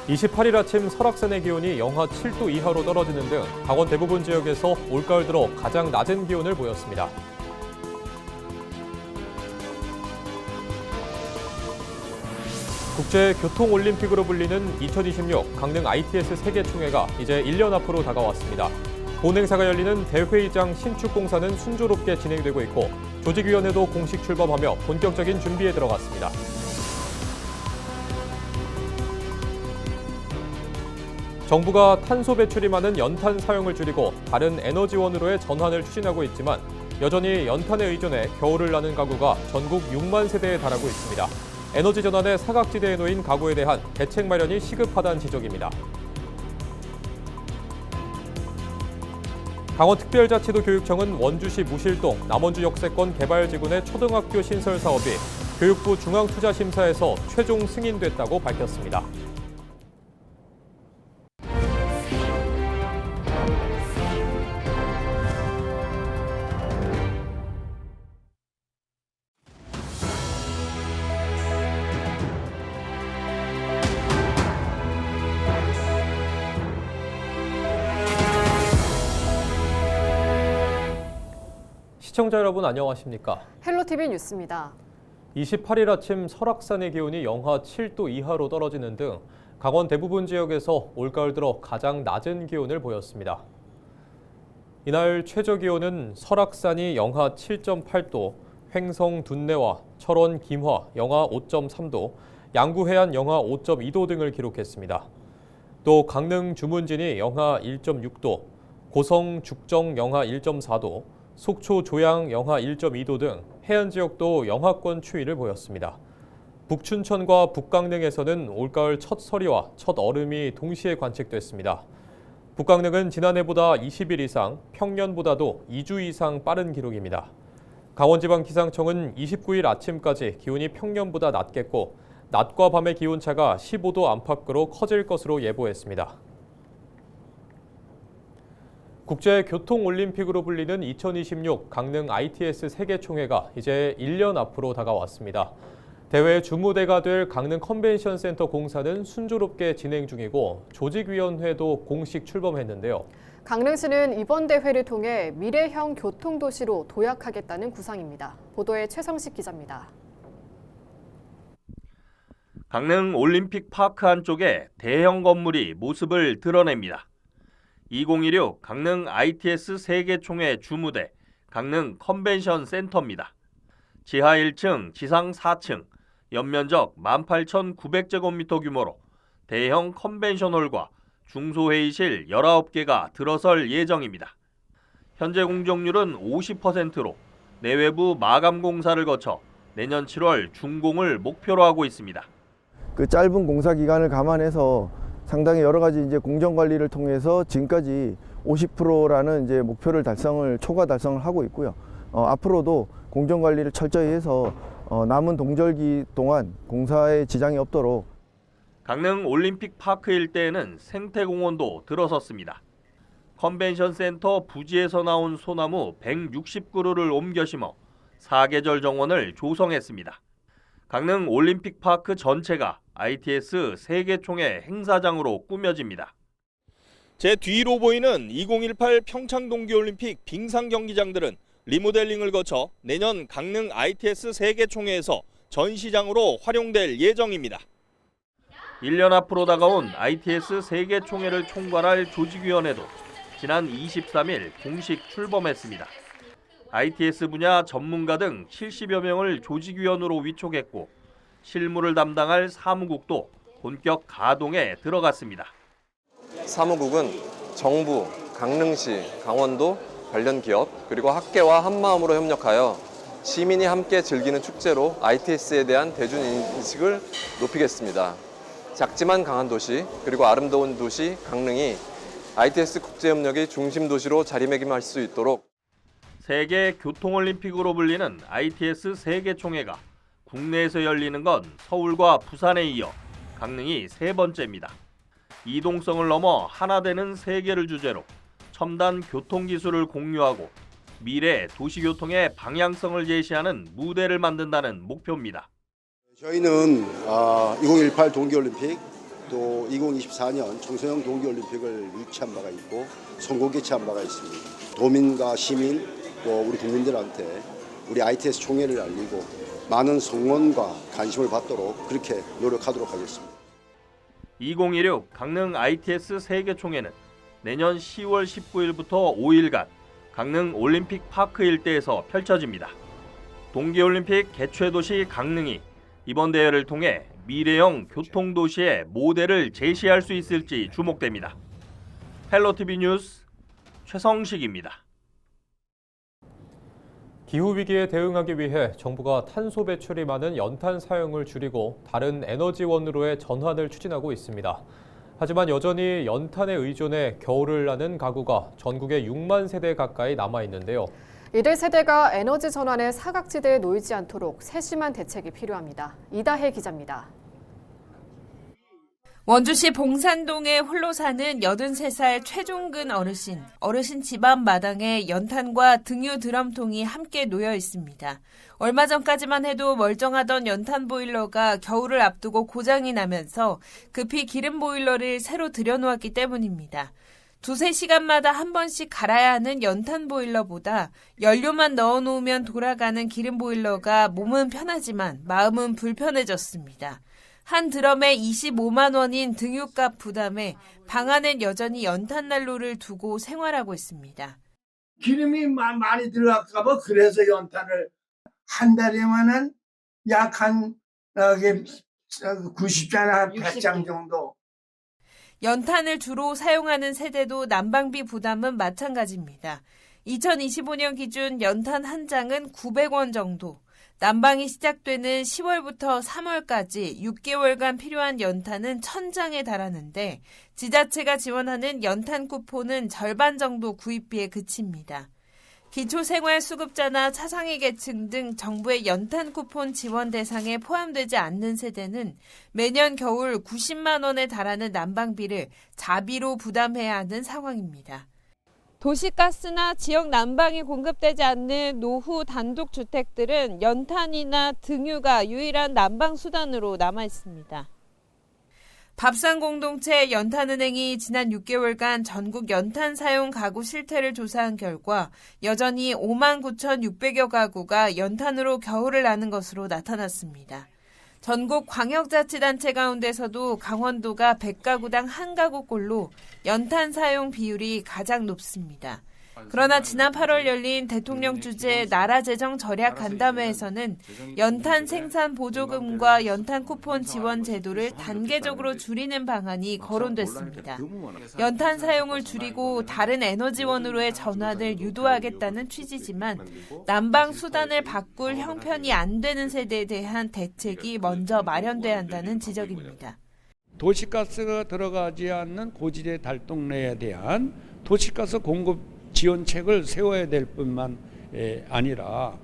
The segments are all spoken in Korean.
28일 아침 설악산의 기온이 영하 7도 이하로 떨어지는 등 강원 대부분 지역에서 올가을 들어 가장 낮은 기온을 보였습니다. 국제교통올림픽으로 불리는 2026 강릉 ITS 세계총회가 이제 1년 앞으로 다가왔습니다. 본 행사가 열리는 대회의장 신축 공사는 순조롭게 진행되고 있고 조직위원회도 공식 출범하며 본격적인 준비에 들어갔습니다. 정부가 탄소 배출이 많은 연탄 사용을 줄이고 다른 에너지원으로의 전환을 추진하고 있지만 여전히 연탄에 의존해 겨울을 나는 가구가 전국 6만 세대에 달하고 있습니다. 에너지 전환의 사각지대에 놓인 가구에 대한 대책 마련이 시급하다는 지적입니다. 강원특별자치도 교육청은 원주시 무실동 남원주 역세권 개발지구내 초등학교 신설 사업이 교육부 중앙투자심사에서 최종 승인됐다고 밝혔습니다. 시청자 여러분 안녕하십니까? 헬로티비 뉴스입니다. 28일 아침 설악산의 기온이 영하 7도 이하로 떨어지는 등 강원 대부분 지역에서 올가을 들어 가장 낮은 기온을 보였습니다. 이날 최저 기온은 설악산이 영하 7.8도, 횡성 둔내와 철원 김화 영하 5.3도, 양구 해안 영하 5.2도 등을 기록했습니다. 또 강릉 주문진이 영하 1.6도, 고성 죽정 영하 1.4도, 속초 조양 영하 1.2도 등 해안 지역도 영하권 추위를 보였습니다. 북춘천과 북강릉에서는 올가을 첫 서리와 첫 얼음이 동시에 관측됐습니다. 북강릉은 지난해보다 20일 이상, 평년보다도 2주 이상 빠른 기록입니다. 강원지방기상청은 29일 아침까지 기온이 평년보다 낮겠고 낮과 밤의 기온차가 15도 안팎으로 커질 것으로 예보했습니다. 국제교통올림픽으로 불리는 2026 강릉 ITS 세계총회가 이제 1년 앞으로 다가왔습니다. 대회 주무대가 될 강릉 컨벤션 센터 공사는 순조롭게 진행 중이고 조직위원회도 공식 출범했는데요. 강릉시는 이번 대회를 통해 미래형 교통도시로 도약하겠다는 구상입니다. 보도에 최성식 기자입니다. 강릉 올림픽 파크 안쪽에 대형 건물이 모습을 드러냅니다. 2016 강릉 ITS 세계총회 주무대 강릉 컨벤션 센터입니다. 지하 1층, 지상 4층, 연면적 18,900제곱미터 규모로 대형 컨벤션홀과 중소회의실 19개가 들어설 예정입니다. 현재 공정률은 50%로 내외부 마감 공사를 거쳐 내년 7월 준공을 목표로 하고 있습니다. 그 짧은 공사 기간을 감안해서 상당히 여러 가지 이제 공정 관리를 통해서 지금까지 50%라는 이제 목표를 초과 달성을 하고 있고요. 앞으로도 공정 관리를 철저히 해서 남은 동절기 동안 공사에 지장이 없도록. 강릉 올림픽 파크 일대에는 생태공원도 들어섰습니다. 컨벤션 센터 부지에서 나온 소나무 160그루를 옮겨 심어 사계절 정원을 조성했습니다. 강릉 올림픽 파크 전체가 ITS 세계총회 행사장으로 꾸며집니다. 제 뒤로 보이는 2018 평창 동계올림픽 빙상 경기장들은 리모델링을 거쳐 내년 강릉 ITS 세계총회에서 전시장으로 활용될 예정입니다. 1년 앞으로 다가온 ITS 세계총회를 총괄할 조직위원회도 지난 23일 공식 출범했습니다. ITS 분야 전문가 등 70여 명을 조직위원으로 위촉했고 실무를 담당할 사무국도 본격 가동에 들어갔습니다. 사무국은 정부, 강릉시, 강원도, 관련 기업, 그리고 학계와 한마음으로 협력하여 시민이 함께 즐기는 축제로 ITS에 대한 대중인식을 높이겠습니다. 작지만 강한 도시, 그리고 아름다운 도시 강릉이 ITS 국제협력의 중심 도시로 자리매김할 수 있도록 세계 교통올림픽으로 불리는 ITS 세계총회가 국내에서 열리는 건 서울과 부산에 이어 강릉이 세 번째입니다. 이동성을 넘어 하나 되는 세계를 주제로 첨단 교통기술을 공유하고 미래 도시교통의 방향성을 제시하는 무대를 만든다는 목표입니다. 저희는 2018 동계올림픽 또 2024년 청소년 동계올림픽을 유치한 바가 있고 선거 개최한 바가 있습니다. 도민과 시민 또 우리 국민들한테 우리 ITS 총회를 알리고 많은 성원과 관심을 받도록 그렇게 노력하도록 하겠습니다. 2016 강릉 ITS 세계총회는 내년 10월 19일부터 5일간 강릉 올림픽 파크 일대에서 펼쳐집니다. 동계올림픽 개최도시 강릉이 이번 대회를 통해 미래형 교통도시의 모델을 제시할 수 있을지 주목됩니다. 헬로티비 뉴스 최성식입니다. 기후위기에 대응하기 위해 정부가 탄소 배출이 많은 연탄 사용을 줄이고 다른 에너지원으로의 전환을 추진하고 있습니다. 하지만 여전히 연탄에 의존해 겨울을 나는 가구가 전국에 6만 세대 가까이 남아 있는데요. 이들 세대가 에너지 전환의 사각지대에 놓이지 않도록 세심한 대책이 필요합니다. 이다혜 기자입니다. 원주시 봉산동에 홀로 사는 83살 최종근 어르신. 어르신 집안 마당에 연탄과 등유 드럼통이 함께 놓여 있습니다. 얼마 전까지만 해도 멀쩡하던 연탄 보일러가 겨울을 앞두고 고장이 나면서 급히 기름 보일러를 새로 들여놓았기 때문입니다. 2-3시간마다 한 번씩 갈아야 하는 연탄 보일러보다 연료만 넣어놓으면 돌아가는 기름 보일러가 몸은 편하지만 마음은 불편해졌습니다. 한 드럼에 25만 원인 등유값 부담에 방 안엔 여전히 연탄 난로를 두고 생활하고 있습니다. 기름이 많이 들어갈까 봐 그래서 연탄을 한 달에만은 약 한 90장이나 100장 정도. 연탄을 주로 사용하는 세대도 난방비 부담은 마찬가지입니다. 2025년 기준 연탄 한 장은 900원 정도. 난방이 시작되는 10월부터 3월까지 6개월간 필요한 연탄은 1,000장에 달하는데 지자체가 지원하는 연탄 쿠폰은 절반 정도 구입비에 그칩니다. 기초생활수급자나 차상위 계층 등 정부의 연탄 쿠폰 지원 대상에 포함되지 않는 세대는 매년 겨울 90만 원에 달하는 난방비를 자비로 부담해야 하는 상황입니다. 도시가스나 지역 난방이 공급되지 않는 노후 단독주택들은 연탄이나 등유가 유일한 난방 수단으로 남아 있습니다. 밥상공동체 연탄은행이 지난 6개월간 전국 연탄 사용 가구 실태를 조사한 결과 여전히 59,600여 가구가 연탄으로 겨울을 나는 것으로 나타났습니다. 전국 광역자치단체 가운데서도 강원도가 100가구당 1가구꼴로 연탄 사용 비율이 가장 높습니다. 그러나 지난 8월 열린 대통령 주재 나라 재정 절약 간담회에서는 연탄 생산 보조금과 연탄 쿠폰 지원 제도를 단계적으로 줄이는 방안이 거론됐습니다. 연탄 사용을 줄이고 다른 에너지원으로의 전환을 유도하겠다는 취지지만 난방 수단을 바꿀 형편이 안 되는 세대에 대한 대책이 먼저 마련돼야 한다는 지적입니다. 도시가스가 들어가지 않는 고지대 달동네에 대한 도시가스 공급 지원책을 세워야 될 뿐만 아니라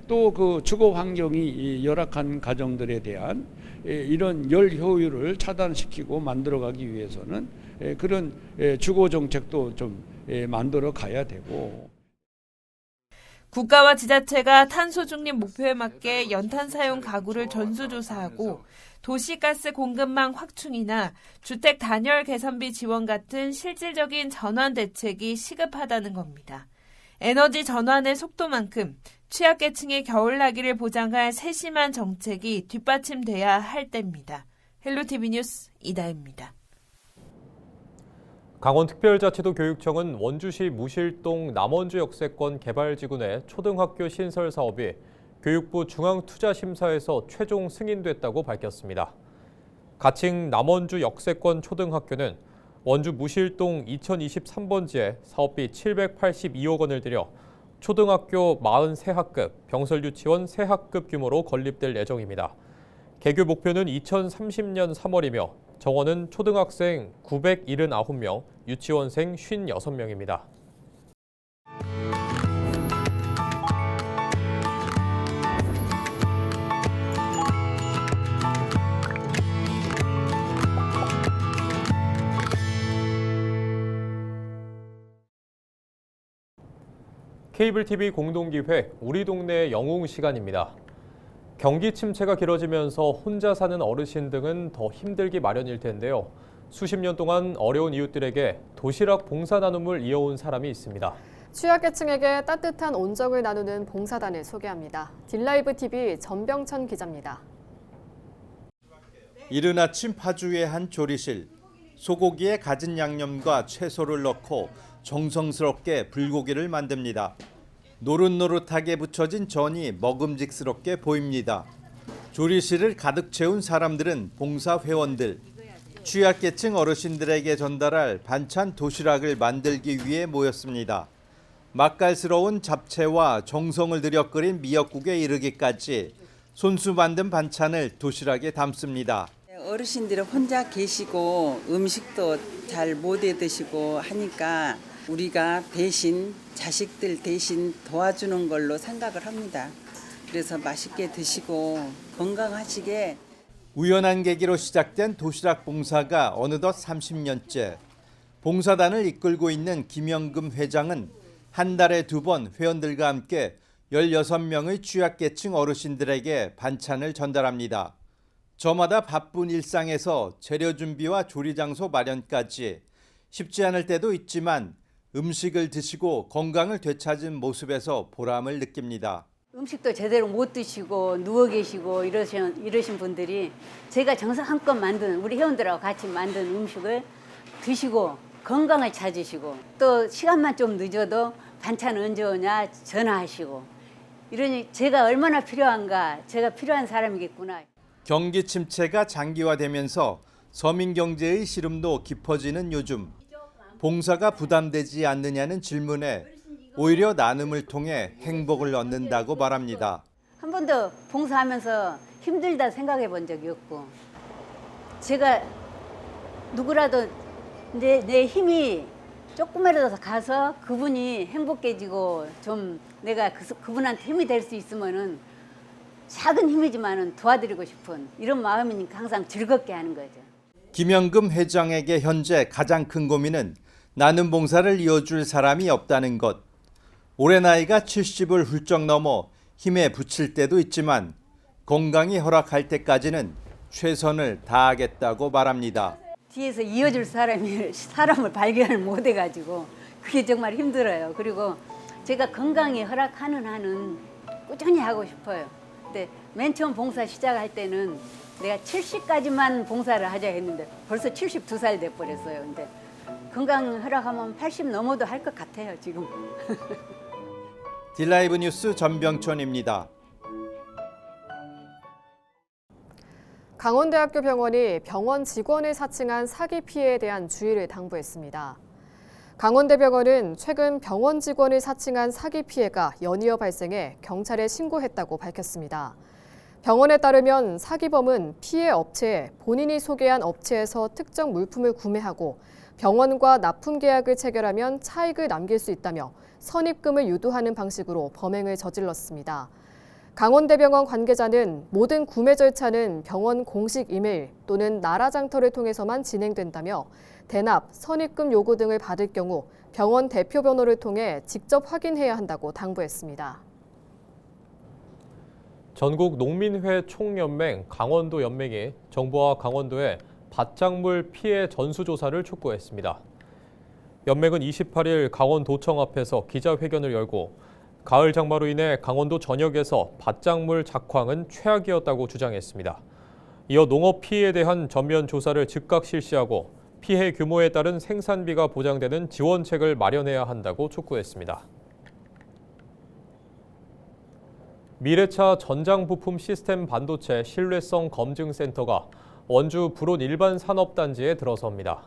또 그 주거 환경이 열악한 가정들에 대한 이런 열 효율을 차단시키고 만들어가기 위해서는 그런 주거 정책도 좀 만들어 가야 되고. 국가와 지자체가 탄소 중립 목표에 맞게 연탄 사용 가구를 전수조사하고 도시가스 공급망 확충이나 주택 단열 개선비 지원 같은 실질적인 전환 대책이 시급하다는 겁니다. 에너지 전환의 속도만큼 취약계층의 겨울나기를 보장할 세심한 정책이 뒷받침돼야 할 때입니다. 헬로티비 뉴스 이다혜입니다. 강원특별자치도 교육청은 원주시 무실동 남원주 역세권 개발지구 내 초등학교 신설 사업이 교육부 중앙투자심사에서 최종 승인됐다고 밝혔습니다. 가칭 남원주 역세권 초등학교는 원주 무실동 2023번지에 사업비 782억 원을 들여 초등학교 43학급, 병설유치원 3학급 규모로 건립될 예정입니다. 개교 목표는 2030년 3월이며 정원은 초등학생 979명, 유치원생 56명입니다. 케이블 TV 공동기획 우리 동네 영웅 시간입니다. 경기 침체가 길어지면서 혼자 사는 어르신 등은 더 힘들기 마련일 텐데요. 수십 년 동안 어려운 이웃들에게 도시락 봉사 나눔을 이어온 사람이 있습니다. 취약계층에게 따뜻한 온정을 나누는 봉사단을 소개합니다. 딜라이브 TV 전병천 기자입니다. 이른 아침 파주의 한 조리실. 소고기에 갖은 양념과 채소를 넣고 정성스럽게 불고기를 만듭니다. 노릇노릇하게 부쳐진 전이 먹음직스럽게 보입니다. 조리실을 가득 채운 사람들은 봉사 회원들. 취약계층 어르신들에게 전달할 반찬 도시락을 만들기 위해 모였습니다. 맛깔스러운 잡채와 정성을 들여 끓인 미역국에 이르기까지 손수 만든 반찬을 도시락에 담습니다. 어르신들은 혼자 계시고 음식도 잘 못 해 드시고 하니까 우리가 대신 자식들 대신 도와주는 걸로 생각을 합니다. 그래서 맛있게 드시고 건강하시게. 우연한 계기로 시작된 도시락 봉사가 어느덧 30년째. 봉사단을 이끌고 있는 김영금 회장은 한 달에 2번 회원들과 함께 16명의 취약계층 어르신들에게 반찬을 전달합니다. 저마다 바쁜 일상에서 재료 준비와 조리 장소 마련까지 쉽지 않을 때도 있지만 음식을 드시고 건강을 되찾은 모습에서 보람을 느낍니다. 음식도 제대로 못 드시고 누워 계시고 이러신 분들이 제가 정성껏 만든 우리 회원들하고 같이 만든 음식을 드시고 건강을 찾으시고 또 시간만 좀 늦어도 반찬 언제 오냐 전화하시고 이러니 제가 얼마나 필요한가, 제가 필요한 사람이겠구나. 경기 침체가 장기화되면서 서민 경제의 시름도 깊어지는 요즘 봉사가 부담되지 않느냐는 질문에 오히려 나눔을 통해 행복을 얻는다고 말합니다. 한 번도 봉사하면서 힘들다 생각해 본 적이 없고 제가 누구라도 내 힘이 조금이라도 가서 그분이 행복해지고 좀 내가 그분한테 힘이 될 수 있으면은 작은 힘이지만은 도와드리고 싶은 이런 마음이니까 항상 즐겁게 하는 거죠. 김영금 회장에게 현재 가장 큰 고민은 나눔 봉사를 이어줄 사람이 없다는 것. 올해 나이가 70을 훌쩍 넘어 힘에 부칠 때도 있지만 건강이 허락할 때까지는 최선을 다하겠다고 말합니다. 뒤에서 이어줄 사람을 발견을 못 해가지고 그게 정말 힘들어요. 그리고 제가 건강이 허락하는 한은 꾸준히 하고 싶어요. 근데 맨 처음 봉사 시작할 때는 내가 70까지만 봉사를 하자 했는데 벌써 72살 돼버렸어요. 근데 건강 허락하면 80 넘어도 할 것 같아요, 지금. 딜라이브 뉴스 전병천입니다. 강원대학교 병원이 병원 직원을 사칭한 사기 피해에 대한 주의를 당부했습니다. 강원대병원은 최근 병원 직원을 사칭한 사기 피해가 연이어 발생해 경찰에 신고했다고 밝혔습니다. 병원에 따르면 사기범은 피해 업체에 본인이 소개한 업체에서 특정 물품을 구매하고 병원과 납품 계약을 체결하면 차익을 남길 수 있다며 선입금을 유도하는 방식으로 범행을 저질렀습니다. 강원대병원 관계자는 모든 구매 절차는 병원 공식 이메일 또는 나라장터를 통해서만 진행된다며 대납, 선입금 요구 등을 받을 경우 병원 대표 번호를 통해 직접 확인해야 한다고 당부했습니다. 전국 농민회 총연맹 강원도 연맹이 정부와 강원도에 밭작물 피해 전수조사를 촉구했습니다. 연맹은 28일 강원도청 앞에서 기자회견을 열고 가을 장마로 인해 강원도 전역에서 밭작물 작황은 최악이었다고 주장했습니다. 이어 농업 피해에 대한 전면 조사를 즉각 실시하고 피해 규모에 따른 생산비가 보장되는 지원책을 마련해야 한다고 촉구했습니다. 미래차 전장 부품 시스템 반도체 신뢰성 검증센터가 원주 불온 일반 산업단지에 들어섭니다.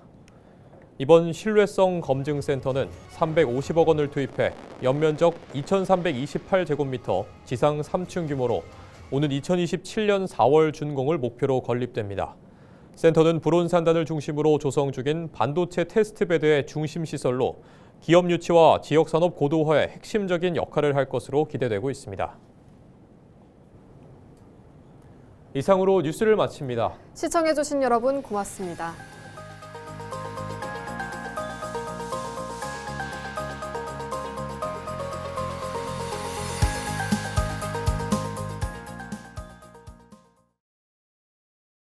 이번 신뢰성 검증센터는 350억 원을 투입해 연면적 2,328제곱미터, 지상 3층 규모로 오는 2027년 4월 준공을 목표로 건립됩니다. 센터는 불온산단을 중심으로 조성 중인 반도체 테스트베드의 중심 시설로 기업 유치와 지역산업 고도화에 핵심적인 역할을 할 것으로 기대되고 있습니다. 이상으로 뉴스를 마칩니다. 시청해주신 여러분 고맙습니다.